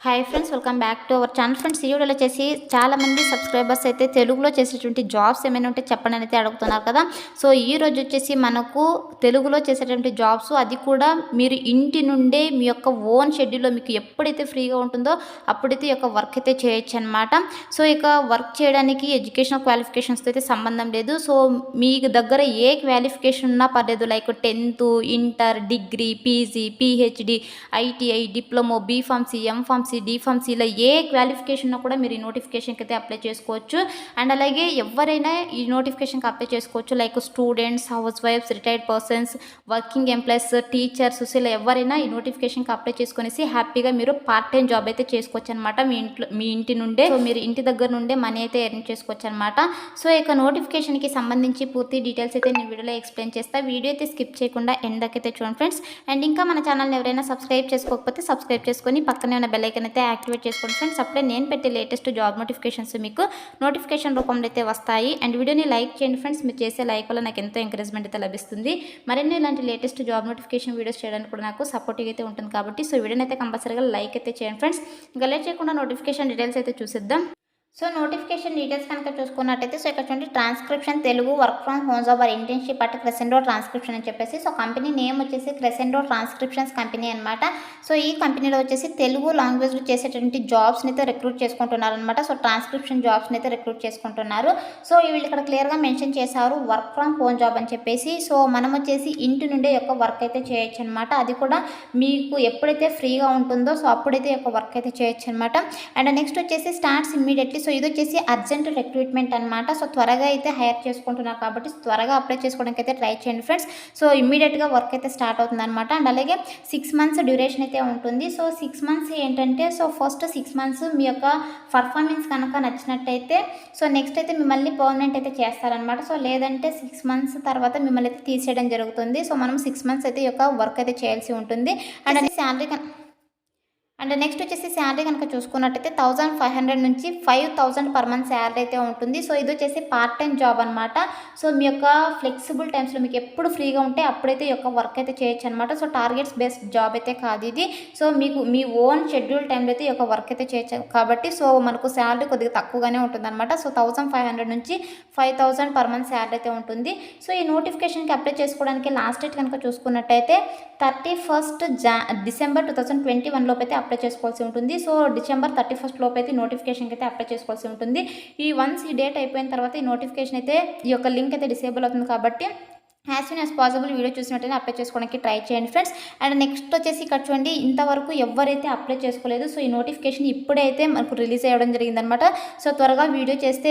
Hi friends, welcome back to our channel. Friends, ఈ వీడియోలో వచ్చేసి చాలామంది సబ్స్క్రైబర్స్ అయితే తెలుగులో చేసేటువంటి జాబ్స్ ఏమైనా ఉంటే చెప్పండి అయితే అడుగుతున్నారు కదా. సో ఈ రోజు వచ్చేసి మనకు తెలుగులో చేసేటువంటి జాబ్స్, అది కూడా మీరు ఇంటి నుండే మీ యొక్క ఓన్ షెడ్యూల్లో మీకు ఎప్పుడైతే ఫ్రీగా ఉంటుందో అప్పుడైతే ఈ యొక్క వర్క్ అయితే చేయొచ్చు అనమాట. సో ఇక వర్క్ చేయడానికి ఎడ్యుకేషనల్ క్వాలిఫికేషన్స్తో అయితే సంబంధం లేదు. సో మీకు దగ్గర ఏ క్వాలిఫికేషన్ ఉన్నా పర్లేదు, like 10th, inter, degree, PG, PhD, ITI, diploma, B Pharmacy, M pharmacy, D Pharmacy ఇలా ఏ క్వాలిఫికేషన్ కూడా మీరు ఈ నోటిఫికేషన్కి అయితే అప్లై చేసుకోవచ్చు. అండ్ అలాగే ఎవరైనా ఈ నోటిఫికేషన్కి అప్లై చేసుకోవచ్చు, లైక్ స్టూడెంట్స్, హౌస్ వైఫ్స్, retired persons, working employees, teachers, ఇలా ఎవరైనా ఈ నోటిఫికేషన్కి అప్లై చేసుకునేసి హ్యాపీగా మీరు పార్ట్ టైం జాబ్ అయితే చేసుకోవచ్చు అనమాట. మీ ఇంటి నుండే, సో మీరు ఇంటి దగ్గర నుండే మనీ అయితే ఎర్న్ చేసుకోవచ్చు అనమాట. సో ఇక నోటిఫికేషన్కి సంబంధించి పూర్తి డీటెయిల్స్ అయితే నేను వీడియోలో ఎక్స్ప్లెయిన్ చేస్తా. వీడియో అయితే స్కిప్ చేయకుండా ఎండ్ దాకా అయితే చూడండి ఫ్రెండ్స్. అండ్ ఇంకా మన ఛానల్ని ఎవరైనా సబ్స్క్రైబ్ చేసుకోకపోతే సబ్స్క్రైబ్ చేసుకొని పక్కనే ఉన్న బెల్ ఐకాన్ అయితే యాక్టివేట్ చేసుకోండి ఫ్రెండ్స్. అప్పుడే నేను పెట్టే లేటెస్ట్ జాబ్ నోటిఫికేషన్స్ మీకు నోటిఫికేషన్ రూపంలో అయితే వస్తాయి. అండ్ వీడియోని లైక్ చేయండి ఫ్రెండ్స్. మీరు చేసే లైక్ వల్ల నాకు ఎంతో ఎంకరేజ్మెంట్ అయితే లభిస్తుంది. మరిన్ని ఇలాంటి లేటెస్ట్ జాబ్ నోటిఫికేషన్ వీడియోస్ చేయడానికి కూడా నాకు సపోర్టివ్ అయితే ఉంటుంది కాబట్టి సో వీడియోని అయితే కంపల్సరీగా లైక్ అయితే చేయండి ఫ్రెండ్స్. ఇంకా లేట్ చేయకుండా నోటిఫికేషన్ డీటెయిల్స్ అయితే చూసేద్దాం. సో నోటిఫికేషన్ డీటెయిల్స్ కనుక చూసుకున్నట్టయితే, సో ఇక్కడ చూడండి, transcription Telugu work from home job are internship at crescendo transcription అని చెప్పేసి. సో కంపెనీ నేమ్ వచ్చేసి క్రెసెండో ట్రాన్స్క్రిప్షన్స్ కంపెనీ అనమాట. సో ఈ కంపెనీలో వచ్చేసి తెలుగు లాంగ్వేజ్లో చేసేటువంటి జాబ్స్ని అయితే రిక్రూట్ చేసుకుంటున్నారు అనమాట. సో ట్రాన్స్క్రిప్షన్ జాబ్స్ని అయితే రిక్రూట్ చేసుకుంటున్నారు. సో వీళ్ళు ఇక్కడ క్లియర్గా మెన్షన్ చేశారు వర్క్ ఫ్రమ్ హోమ్ జాబ్ అని చెప్పేసి. సో మనం వచ్చేసి ఇంటి నుండే యొక్క వర్క్ అయితే చేయొచ్చు అనమాట. అది కూడా మీకు ఎప్పుడైతే ఫ్రీగా ఉంటుందో సో అప్పుడైతే యొక్క వర్క్ అయితే చేయొచ్చు అనమాట. అండ్ నెక్స్ట్ వచ్చేసి స్టార్ట్స్ ఇమ్మీడియట్లీ. సో ఇది వచ్చేసి అర్జెంట్ రిక్రూట్మెంట్ అనమాట. సో త్వరగా అయితే హైర్ చేసుకుంటున్నారు కాబట్టి త్వరగా అప్లై చేసుకోవడానికి అయితే ట్రై చేయండి ఫ్రెండ్స్. సో ఇమ్మీడియట్గా వర్క్ అయితే స్టార్ట్ అవుతుంది అనమాట. అండ్ అలాగే 6 months డ్యూరేషన్ అయితే ఉంటుంది. సో 6 months ఏంటంటే, సో ఫస్ట్ 6 months మీ యొక్క పర్ఫార్మెన్స్ కనుక నచ్చినట్టయితే సో నెక్స్ట్ అయితే మిమ్మల్ని పర్మనెంట్ అయితే చేస్తారనమాట. సో లేదంటే 6 months తర్వాత మిమ్మల్ని అయితే తీసేయడం జరుగుతుంది. సో మనం 6 months అయితే ఈ యొక్క వర్క్ అయితే చేయాల్సి ఉంటుంది. అండ్ శాలరీ నెక్స్ట్ వచ్చేసి శాలరీ కనుక చూసుకున్నట్టయితే 1500 నుంచి 5000 పర్ మంత్ శాలరీ అయితే ఉంటుంది. సో ఇది వచ్చేసి పార్ట్ టైం జాబ్ అనమాట. సో మీ యొక్క ఫ్లెక్సిబుల్ టైమ్స్లో మీకు ఎప్పుడు ఫ్రీగా ఉంటే అప్పుడైతే ఈ యొక్క వర్క్ అయితే చేయొచ్చు అనమాట. సో టార్గెట్స్ బేస్డ్ జాబ్ అయితే కాదు ఇది. సో మీకు మీ ఓన్ షెడ్యూల్ టైంలో అయితే ఈ యొక్క వర్క్ అయితే చేయొచ్చు కాబట్టి సో మనకు శాలరీ కొద్దిగా తక్కువగానే ఉంటుంది అనమాట. సో 1500 నుంచి 5000 పర్ మంత్ శాలరీ అయితే ఉంటుంది. సో ఈ నోటిఫికేషన్కి అప్లై చేసుకోవడానికి లాస్ట్ డేట్ కనుక చూసుకున్నట్టయితే 31st December 2021 లోపు అయితే అప్లై చేసుకోవాల్సి ఉంటుంది. సో December 31st లోపు అయితే నోటిఫికేషన్కి అయితే అప్లై చేసుకోవాల్సి ఉంటుంది. వన్స్ ఈ డేట్ అయిపోయిన తర్వాత ఈ నోటిఫికేషన్ అయితే ఈ యొక్క లింక్ అయితే డిసేబుల్ అవుతుంది కాబట్టి as soon as possible video చూసినట్టయితే అప్లై చేసుకోవడానికి ట్రై చేయండి ఫ్రెండ్స్. అండ్ నెక్స్ట్ వచ్చేసి ఇక్కడ చూడండి, ఇంతవరకు ఎవరైతే అప్లై చేసుకోలేదు సో ఈ నోటిఫికేషన్ ఇప్పుడైతే మనకు రిలీజ్ అవ్వడం జరిగిందనమాట. సో త్వరగా వీడియో చేస్తే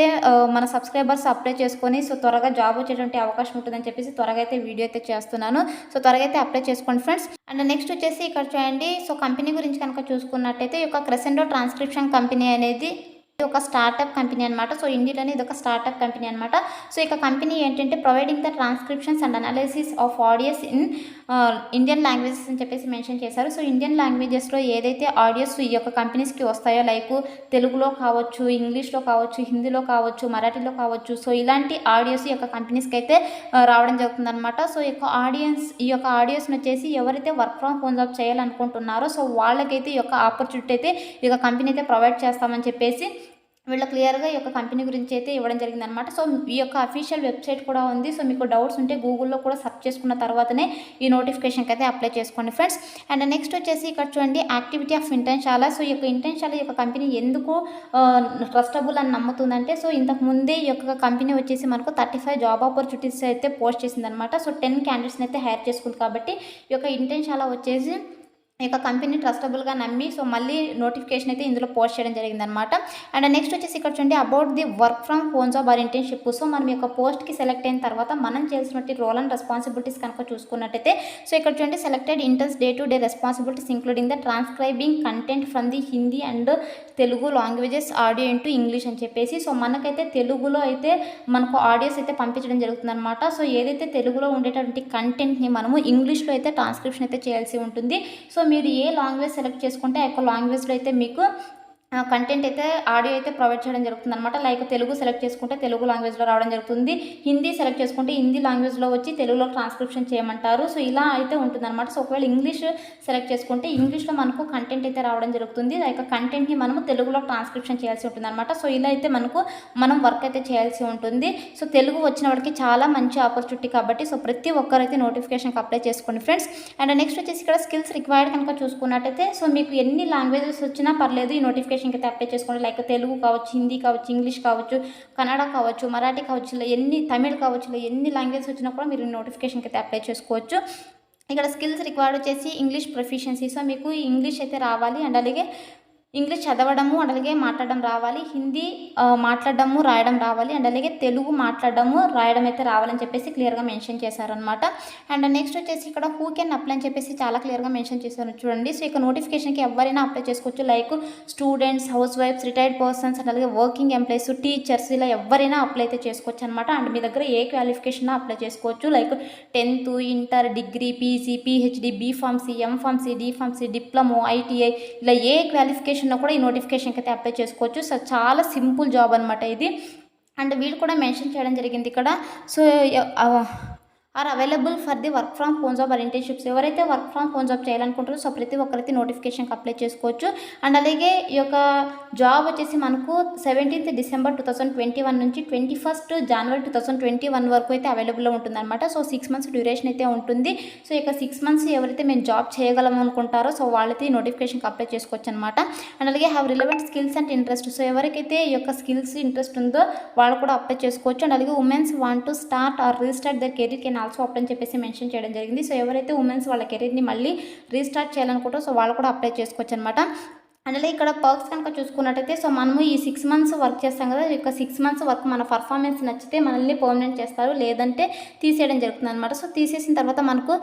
మన సబ్స్క్రైబర్స్ అప్లై చేసుకొని సో త్వరగా జాబ్ వచ్చేటువంటి అవకాశం ఉంటుందని చెప్పేసి త్వరగా అయితే వీడియో అయితే చేస్తున్నాను. సో త్వరగా అయితే అప్లై చేసుకోండి ఫ్రెండ్స్. అండ్ నెక్స్ట్ వచ్చేసి ఇక్కడ చూడండి, సో కంపెనీ గురించి కనుక చూసుకున్నట్టయితే ఈ యొక్క క్రెసెండో ట్రాన్స్క్రిప్షన్ కంపెనీ అనేది ఒక స్టార్టప్ కంపెనీ అనమాట. సో ఇండియాలోనే ఇది ఒక స్టార్టప్ కంపెనీ అనమాట. సో ఇక కంపెనీ ఏంటంటే providing the transcriptions and analysis of audios in Indian languages అని చెప్పేసి మెన్షన్ చేశారు. సో ఇండియన్ లాంగ్వేజెస్లో ఏదైతే ఆడియోస్ ఈ యొక్క కంపెనీస్కి వస్తాయో, లైక్ తెలుగులో కావచ్చు, ఇంగ్లీష్లో కావచ్చు, హిందీలో కావచ్చు, మరాఠీలో కావచ్చు, సో ఇలాంటి ఆడియోస్ ఈ యొక్క కంపెనీస్కి అయితే రావడం జరుగుతుంది అనమాట. సో ఈ యొక్క ఆడియోస్ని వచ్చేసి ఎవరైతే వర్క్ ఫ్రమ్ హోమ్ జాబ్ చేయాలనుకుంటున్నారో సో వాళ్ళకైతే ఈ యొక్క ఆపర్చునిటీ అయితే ఈ యొక్క కంపెనీ అయితే ప్రొవైడ్ చేస్తామని చెప్పేసి వీళ్ళు క్లియర్గా ఈ యొక్క కంపెనీ గురించి అయితే ఇవ్వడం జరిగిందనమాట. సో ఈ యొక్క అఫీషియల్ వెబ్సైట్ కూడా ఉంది. సో మీకు డౌట్స్ ఉంటే గూగుల్లో కూడా సెర్చ్ చేసుకున్న తర్వాతనే ఈ నోటిఫికేషన్కి అయితే అప్లై చేసుకోండి ఫ్రెండ్స్. అండ్ నెక్స్ట్ వచ్చేసి ఇక్కడ చూడండి, యాక్టివిటీ ఆఫ్ ఇంటర్న్షాల. సో ఈ యొక్క ఇంటర్న్షాల ఈ యొక్క కంపెనీ ఎందుకు ట్రస్టబుల్ అని నమ్ముతుందంటే, సో ఇంతకు ముందే ఈ యొక్క కంపెనీ వచ్చేసి మనకు 35 జాబ్ ఆపర్చునిటీస్ అయితే పోస్ట్ చేసిందనమాట. సో 10 క్యాండిడేట్స్ని అయితే హైర్ చేసుకుంది కాబట్టి ఈ యొక్క ఇంటర్న్షాల వచ్చేసి ఈ యొక్క కంపెనీ ట్రస్టబుల్గా నమ్మి సో మళ్ళీ నోటిఫికేషన్ అయితే ఇందులో పోస్ట్ చేయడం జరిగిందనమాట. అండ్ నెక్స్ట్ వచ్చేసి ఇక్కడ చూడండి, about the work from home job are internship. So మనం యొక్క పోస్ట్కి సెలెక్ట్ అయిన తర్వాత మనం చేసినట్టు రోల్ అండ్ రెస్పాన్సిబిలిటీస్ కనుక చూసుకున్నట్టయితే సో ఇక్కడ చూడండి, selected interns day to day responsibilities including the transcribing content from the Hindi and Telugu languages audio into English అని చెప్పేసి. సో మనకైతే తెలుగులో అయితే మనకు ఆడియోస్ అయితే పంపించడం జరుగుతుంది అనమాట. సో ఏదైతే తెలుగులో ఉండేటువంటి కంటెంట్ని మనము ఇంగ్లీష్లో అయితే ట్రాన్స్క్రిప్షన్ అయితే చేయాల్సి ఉంటుంది. సో మీరు ఏ లాంగ్వేజ్ సెలెక్ట్ చేసుకుంటే ఆ యొక్క లాంగ్వేజ్లో అయితే మీకు కంటెంట్ అయితే ఆడియో అయితే ప్రొవైడ్ చేయడం జరుగుతుందనమాట. లైక్ తెలుగు సెలెక్ట్ చేసుకుంటే తెలుగు లాంగ్వేజ్లో రావడం జరుగుతుంది. హిందీ సెలెక్ట్ చేసుకుంటే హిందీ లాంగ్వేజ్లో వచ్చి తెలుగులో ట్రాన్స్క్రిప్షన్ చేయమంటారు. సో ఇలా అయితే ఉంటుందన్నమాట. సో ఒకవేళ ఇంగ్లీష్ సెలెక్ట్ చేసుకుంటే ఇంగ్లీష్లో మనకు కంటెంట్ అయితే రావడం జరుగుతుంది. లైక్ కంటెంట్ని మనము తెలుగులో ట్రాన్స్క్రిప్షన్ చేయాల్సి ఉంటుందన్నమాట. సో ఇలా అయితే మనం వర్క్ అయితే చేయాల్సి ఉంటుంది. సో తెలుగు వచ్చిన వాడికి చాలా మంచి ఆపర్చునిటీ కాబట్టి సో ప్రతి ఒక్కరైతే నోటిఫికేషన్కి అప్లై చేసుకోండి ఫ్రెండ్స్. అండ్ నెక్స్ట్ వచ్చేసి ఇక్కడ స్కిల్స్ రిక్వైర్డ్ కనుక చూసుకున్నట్టయితే సో మీకు ఎన్ని లాంగ్వేజెస్ వచ్చినా పర్లేదు ఈ నోటిఫికేషన్కి అయితే అప్లై చేసుకోండి. లైక్ తెలుగు కావచ్చు, హిందీ కావచ్చు, ఇంగ్లీష్ కావచ్చు, కన్నడ కావచ్చు, మరాఠీ కావచ్చు, ఇలా తమిళ్ కావచ్చు, ఇలా ఎన్ని లాంగ్వేజెస్ వచ్చినా కూడా మీరు నోటిఫికేషన్కి అయితే అప్లై చేసుకోవచ్చు. ఇక్కడ స్కిల్స్ రిక్వైర్డ్ వచ్చేసి ఇంగ్లీష్ ప్రొఫిషియన్సీ. సో మీకు ఇంగ్లీష్ అయితే రావాలి అండ్ అలాగే ఇంగ్లీష్ చదవడము అండ్ అలాగే మాట్లాడడం రావాలి, హిందీ మాట్లాడడము రాయడం రావాలి అండ్ అలాగే తెలుగు మాట్లాడడము రాయడం అయితే రావాలని చెప్పేసి క్లియర్గా మెన్షన్ చేశారనమాట. అండ్ నెక్స్ట్ వచ్చేసి ఇక్కడ హూ కెన్ అప్లై అని చెప్పేసి చాలా క్లియర్గా మెన్షన్ చేశారు చూడండి. సో ఇక నోటిఫికేషన్కి ఎవరైనా అప్లై చేసుకోవచ్చు. లైక్ స్టూడెంట్స్, హౌస్ వైఫ్స్, రిటైర్డ్ పర్సన్స్ అండ్ అలాగే వర్కింగ్ ఎంప్లాయీస్, టీచర్స్, ఇలా ఎవరైనా అప్లై అయితే చేసుకోవచ్చు అనమాట. అండ్ మీ దగ్గర ఏ క్వాలిఫికేషన్ అప్లై చేసుకోవచ్చు. Like 10th, inter, degree, PG, PhD, B pharmacy, M pharmacy, D pharmacy, diploma, ITI, ఇలా ఏ క్వాలిఫికేషన్ కూడా ఈ నోటిఫికేషన్కి అయితే అప్లై చేసుకోవచ్చు. సో చాలా సింపుల్ జాబ్ అనమాట ఇది. అండ్ వీళ్ళు కూడా మెన్షన్ చేయడం జరిగింది ఇక్కడ. So are available for the work from home job or internships. ఎవరైతే వర్క్ ఫ్రమ్ హోమ్ జాబ్ చేయాలనుకుంటారో సో ప్రతి ఒక్కరైతే నోటిఫికేషన్కి అప్లై చేసుకోవచ్చు. అండ్ అలాగే ఈ యొక్క జాబ్ వచ్చేసి మనకు 17th December 2021 నుంచి 21st January 2021 వరకు అయితే అవైలబుల్లో ఉంటుందన్నమాట. సో 6 months డ్యూరేషన్ అయితే ఉంటుంది. సో ఇక 6 months ఎవరైతే మేము జాబ్ చేయగలము అనుకుంటారో సో వాళ్ళైతే ఈ నోటిఫికేషన్కి అప్లై చేసుకోవచ్చు అనమాట. అండ్ అలాగే have relevant skills and interest. So ఎవరికైతే ఈ యొక్క స్కిల్స్ ఇంట్రెస్ట్ ఉందో వాళ్ళు కూడా అప్లై చేసుకోవచ్చు. అండ్ అలాగే womens want to start or restart the career can also apply అని చెప్పేసి మెన్షన్ చేయడం జరిగింది. సో ఎవరైతే ఉమెన్స్ వాళ్ళ కెరీర్ని మళ్ళీ రీస్టార్ట్ చేయాలనుకుంటారో సో వాళ్ళు కూడా అప్లై చేసుకోవచ్చు అనమాట. అందులో ఇక్కడ పర్క్స్ కనుక చూసుకున్నట్టయితే సో మనము ఈ 6 months వర్క్ చేస్తాం కదా, ఈ యొక్క 6 months వర్క్ మన పర్ఫార్మెన్స్ నచ్చితే మనల్ని పర్మనెంట్ చేస్తారు, లేదంటే తీసేయడం జరుగుతుంది అనమాట. సో తీసేసిన తర్వాత మనకు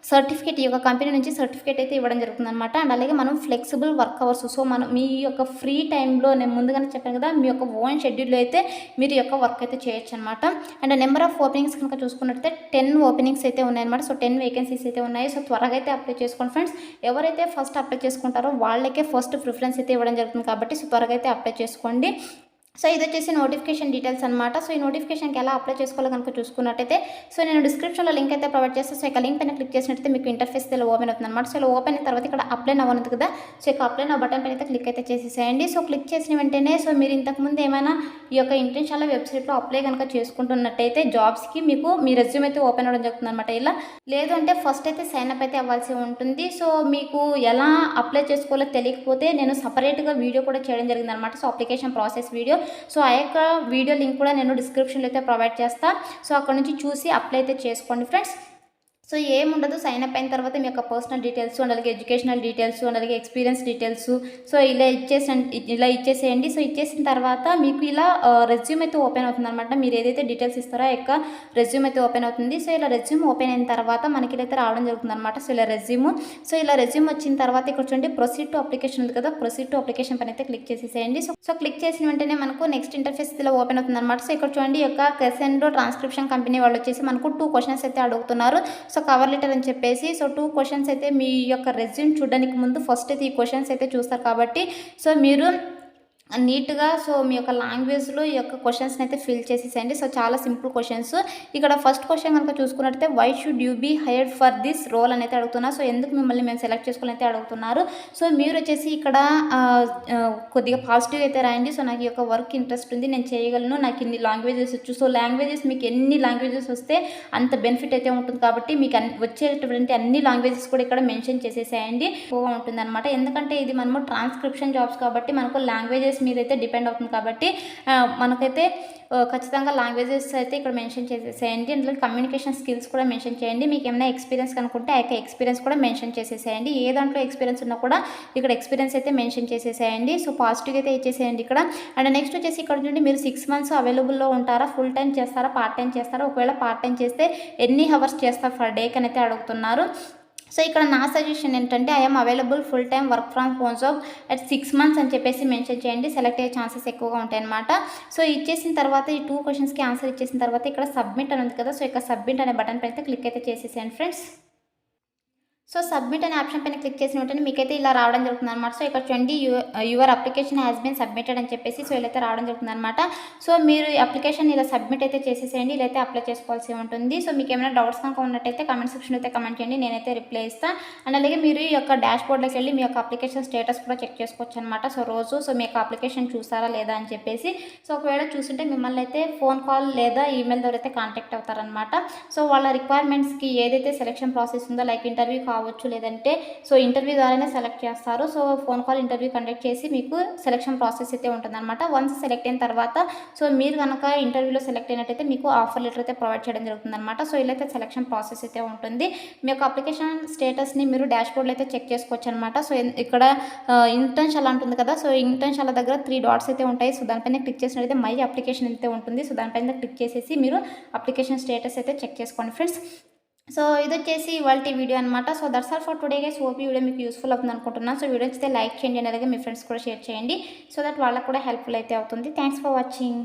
సర్టిఫికేట్, ఈ యొక్క కంపెనీ నుంచి సర్టిఫికేట్ అయితే ఇవ్వడం జరుగుతుంది అనమాట. అండ్ అలాగే మనం ఫ్లెక్సిబుల్ వర్క్ అవర్స్, సో మనం మీ యొక్క ఫ్రీ టైంలో నేను ముందుగానే చెప్పాను కదా మీ యొక్క ఓన్ షెడ్యూల్లో అయితే మీరు యొక్క వర్క్ అయితే చేయొచ్చు అనమాట. అండ్ నెంబర్ ఆఫ్ ఓపెనింగ్స్ కనుక చూసుకున్నట్టయితే 10 ఓపెనింగ్స్ అయితే ఉన్నాయన్నమాట. సో 10 వేకెన్సీస్ అయితే ఉన్నాయి. సో త్వరగా అయితే అప్లై చేసుకోండి ఫ్రెండ్స్. ఎవరైతే ఫస్ట్ అప్లై చేసుకుంటారో వాళ్ళకే ఫస్ట్ ప్రిఫరెన్స్ అయితే ఇవ్వడం జరుగుతుంది కాబట్టి సో త్వరగా అయితే అప్లై చేసుకోండి. సో ఇది వచ్చేసి నోటిఫికేషన్ డీటెయిల్స్ అనమాట. సో ఈ నోటిఫికేషన్కి ఎలా అప్లై చేసుకోవాలో కనుక చూసుకున్నట్టయితే సో నేను డిస్క్రిప్షన్లో లింక్ అయితే ప్రొవైడ్ చేస్తాను. సో ఇక లింక్ పైన క్లిక్ చేసినట్టయితే మీకు ఇంటర్ఫేస్ ఇలా ఓపెన్ అవుతుంది అనమాట. సో ఇలా ఓపెన్ అయిన తర్వాత ఇక్కడ అప్లై నవ్ ఉంది కదా, సో ఇక అప్లై నవ్ బటన్ పైన అయితే క్లిక్ అయితే చేసేసేయండి. సో క్లిక్ చేసిన వెంటనే సో మీరు ఇంతకుముందు ఏమైనా ఈ యొక్క ఇంటర్న్షిప్ వెబ్సైట్లో అప్లై కనుక చేసుకుంటున్నట్టయితే జాబ్స్కి మీకు మీ రెజ్యూమ్ అయితే ఓపెన్ అవ్వడం జరుగుతుంది అనమాట. ఇలా లేదు అంటే ఫస్ట్ అయితే సైన్ అప్ అయితే అవ్వాల్సి ఉంటుంది. సో మీకు ఎలా అప్లై చేసుకోవాలో తెలియకపోతే నేను సపరేట్గా వీడియో కూడా చేయడం జరిగింది అనమాట. So application process video, so ఆ యొక్క వీడియో లింక్ కూడా నేను డిస్క్రిప్షన్లో అయితే ప్రొవైడ్ చేస్తాను. సో అక్కడ నుంచి చూసి అప్లై అయితే చేసుకోండి ఫ్రెండ్స్. సో ఏముండదు, సైన్ అప్ అయిన తర్వాత మీ యొక్క పర్సనల్ డీటెయిల్స్ అండ్ అలాగే ఎడ్యుకేషనల్ డీటెయిల్స్ అండ్ అలాగే ఎక్స్పీరియన్స్ డీటెయిల్స్ సో ఇలా ఇచ్చేసేయండి. సో ఇచ్చేసిన తర్వాత మీకు ఇలా రెజ్యూమ్ అయితే ఓపెన్ అవుతుంది అనమాట. మీరు ఏదైతే డీటెయిల్స్ ఇస్తారో ఆ యొక్క రెజ్యూమ్ అయితే ఓపెన్ అవుతుంది. సో ఇలా రెజ్యూమ్ ఓపెన్ అయిన తర్వాత మనకి ఇలా అయితే రావడం జరుగుతుంది అనమాట. సో ఇలా రెజ్యూమ్ వచ్చిన తర్వాత ఇక్కడ చూడండి ప్రొసీడ్ టు అప్లికేషన్ ఉంది కదా, ప్రొసీడ్ టు అప్లికేషన్ పైన అయితే క్లిక్ చేసేసేయండి. సో క్లిక్ చేసిన వెంటనే మనకు నెక్స్ట్ ఇంటర్ఫేస్ ఇలా ఓపెన్ అవుతుంది అనమాట. సో ఇక్కడ చూడండి ఈ యొక్క క్రెసెండో ట్రాన్స్క్రిప్షన్ కంపెనీ వాళ్ళు వచ్చేసి మనకు 2 questions అయితే అడుగుతున్నారు. సో కవర్ లెటర్ అని చెప్పేసి సో 2 questions అయితే మీ యొక్క రెజ్యూమ్ చూడడానికి ముందు ఫస్ట్ అయితే ఈ క్వశ్చన్స్ అయితే చూస్తారు కాబట్టి సో మీరు నీట్గా సో మీ యొక్క లాంగ్వేజ్లో ఈ యొక్క క్వశ్చన్స్ని అయితే ఫిల్ చేసేసేయండి. సో చాలా సింపుల్ క్వశ్చన్స్. ఇక్కడ ఫస్ట్ క్వశ్చన్ కనుక చూసుకున్నట్టయితే why should you be hired for this role అని అయితే అడుగుతున్నారు. సో ఎందుకు మిమ్మల్ని మేము సెలెక్ట్ చేసుకోవాలని అయితే అడుగుతున్నారు. సో మీరు వచ్చేసి ఇక్కడ కొద్దిగా పాజిటివ్ అయితే రాయండి. సో నాకు ఈ యొక్క వర్క్ ఇంట్రెస్ట్ ఉంది, నేను చేయగలను, నాకు ఇన్ని లాంగ్వేజెస్ వచ్చు. సో లాంగ్వేజెస్ మీకు ఎన్ని లాంగ్వేజెస్ వస్తే అంత బెనిఫిట్ అయితే ఉంటుంది కాబట్టి మీకు వచ్చేటటువంటి అన్ని లాంగ్వేజెస్ కూడా ఇక్కడ మెన్షన్ చేసేసేయండి. ఎక్కువగా ఉంటుంది అనమాట. ఎందుకంటే ఇది మనము ట్రాన్స్క్రిప్షన్ జాబ్స్ కాబట్టి మనకు లాంగ్వేజెస్ మీద అయితే డిపెండ్ అవుతుంది కాబట్టి మనకైతే ఖచ్చితంగా లాంగ్వేజెస్ అయితే ఇక్కడ మెన్షన్ చేసేసేయండి. అందులో కమ్యూనికేషన్ స్కిల్స్ కూడా మెన్షన్ చేయండి. మీకు ఏమైనా ఎక్స్పీరియన్స్ కనుకుంటే ఆ యొక్క ఎక్స్పీరియన్స్ కూడా మెన్షన్ చేసేసేయండి. ఏ దాంట్లో ఎక్స్పీరియన్స్ ఉన్నా కూడా ఇక్కడ ఎక్స్పీరియన్స్ అయితే మెన్షన్ చేసేసేయండి. సో పాజిటివ్ అయితే ఇచ్చేసేయండి ఇక్కడ. అండ్ నెక్స్ట్ వచ్చేసి ఇక్కడ నుండి మీరు 6 months అవైలబుల్లో ఉంటారా, ఫుల్ టైం చేస్తారా, పార్ట్ టైం చేస్తారా, ఒకవేళ పార్ట్ టైం చేస్తే ఎన్ని అవర్స్ చేస్తారు ఫర్ డే అని అయితే అడుగుతున్నారు. సో ఇక్కడ నా సజెషన్ ఏంటంటే I'm available full time work from home job at 6 months అని చెప్పేసి మెన్షన్ చేయండి. సెలెక్ట్ అయ్యే ఛాన్సెస్ ఎక్కువగా ఉంటాయి అనమాట. సో ఇచ్చేసిన తర్వాత ఈ 2 questions ఆన్సర్ ఇచ్చేసిన తర్వాత ఇక్కడ సబ్మిట్ అని ఉంది కదా, సో ఇక్కడ సబ్మిట్ అనే బటన్ పైన క్లిక్ అయితే చేసేసేయండి ఫ్రెండ్స్. సో సబ్మిట్ అనే ఆప్షన్ పైన క్లిక్ చేసిన వెంటనే మీకైతే ఇలా రావడం జరుగుతుందనమాట. సో ఇక్కడ చూడండి your application has been submitted అని చెప్పేసి సో ఇలా అయితే రావడం జరుగుతుందనమాట. సో మీరు ఈ అప్లికేషన్ ఇలా సబ్మిట్ అయితే చేసేసేయండి. ఇలా అయితే అప్లై చేసుకోవాల్సి ఉంటుంది. సో మీకు ఏమైనా డౌట్స్ కనుక ఉన్నట్టయితే కామెంట్ సెక్షన్లో అయితే కామెంట్ చేయండి. నేనైతే రిప్లై ఇస్తాను. అండ్ అలాగే మీరు ఈ యొక్క డాష్ బోర్డ్లోకి వెళ్ళి మీ యొక్క అప్లికేషన్ స్టేటస్ కూడా చెక్ చేసుకోవచ్చు అనమాట. సో రోజు సో మీ యొక్క అప్లికేషన్ చూసారా లేదా అని చెప్పేసి సో ఒకవేళ చూస్తుంటే మిమ్మల్ని అయితే ఫోన్ కాల్ లేదా ఈమెయిల్ ద్వారా అయితే కాంటాక్ట్ అవుతారనమాట. సో వాళ్ళ రిక్వైర్మెంట్స్కి ఏదైతే సెలక్షన్ ప్రాసెస్ ఉందో లైక్ ఇంటర్వ్యూ కావచ్చు, లేదంటే సో ఇంటర్వ్యూ ద్వారానే సెలెక్ట్ చేస్తారు. So phone call interview conduct చేసి మీకు సెలక్షన్ ప్రాసెస్ అయితే ఉంటుందన్నమాట. వన్స్ సెలెక్ట్ అయిన తర్వాత సో మీరు కనుక ఇంటర్వ్యూలో సెలెక్ట్ అయినట్టయితే మీకు ఆఫర్ లెటర్ అయితే ప్రొవైడ్ చేయడం జరుగుతుందన్నమాట. సో ఇలా అయితే సెలక్షన్ ప్రాసెస్ అయితే ఉంటుంది. మీ యొక్క అప్లికేషన్ స్టేటస్ని మీరు డాష్ బోర్డ్లో అయితే చెక్ చేసుకోవచ్చు అనమాట. సో ఇక్కడ ఇంటర్న్షాల ఉంటుంది కదా, సో ఇంటర్న్షాల దగ్గర 3 డాట్స్ అయితే ఉంటాయి. సో దానిపైన క్లిక్ చేసినట్టయితే మై అప్లికేషన్ అయితే ఉంటుంది. సో దానిపైన క్లిక్ చేసేసి మీరు అప్లికేషన్ స్టేటస్ అయితే చెక్ చేసుకోండి ఫ్రెండ్స్. సో ఇది వచ్చేసి ఇవాల్టి వీడియో అనమాట. So that's all for today guys. Hope ఈ వీడియో మీకు యూస్ఫుల్ అవుతుంది అనుకుంటున్నాను. సో వీడియో నచ్చితే లైక్ చేయండి, అలాగే మీ ఫ్రెండ్స్ కూడా షేర్ చేయండి. సో దట్ వాళ్ళకు కూడా హెల్ప్ఫుల్ అయితే అవుతుంది. Thanks for watching.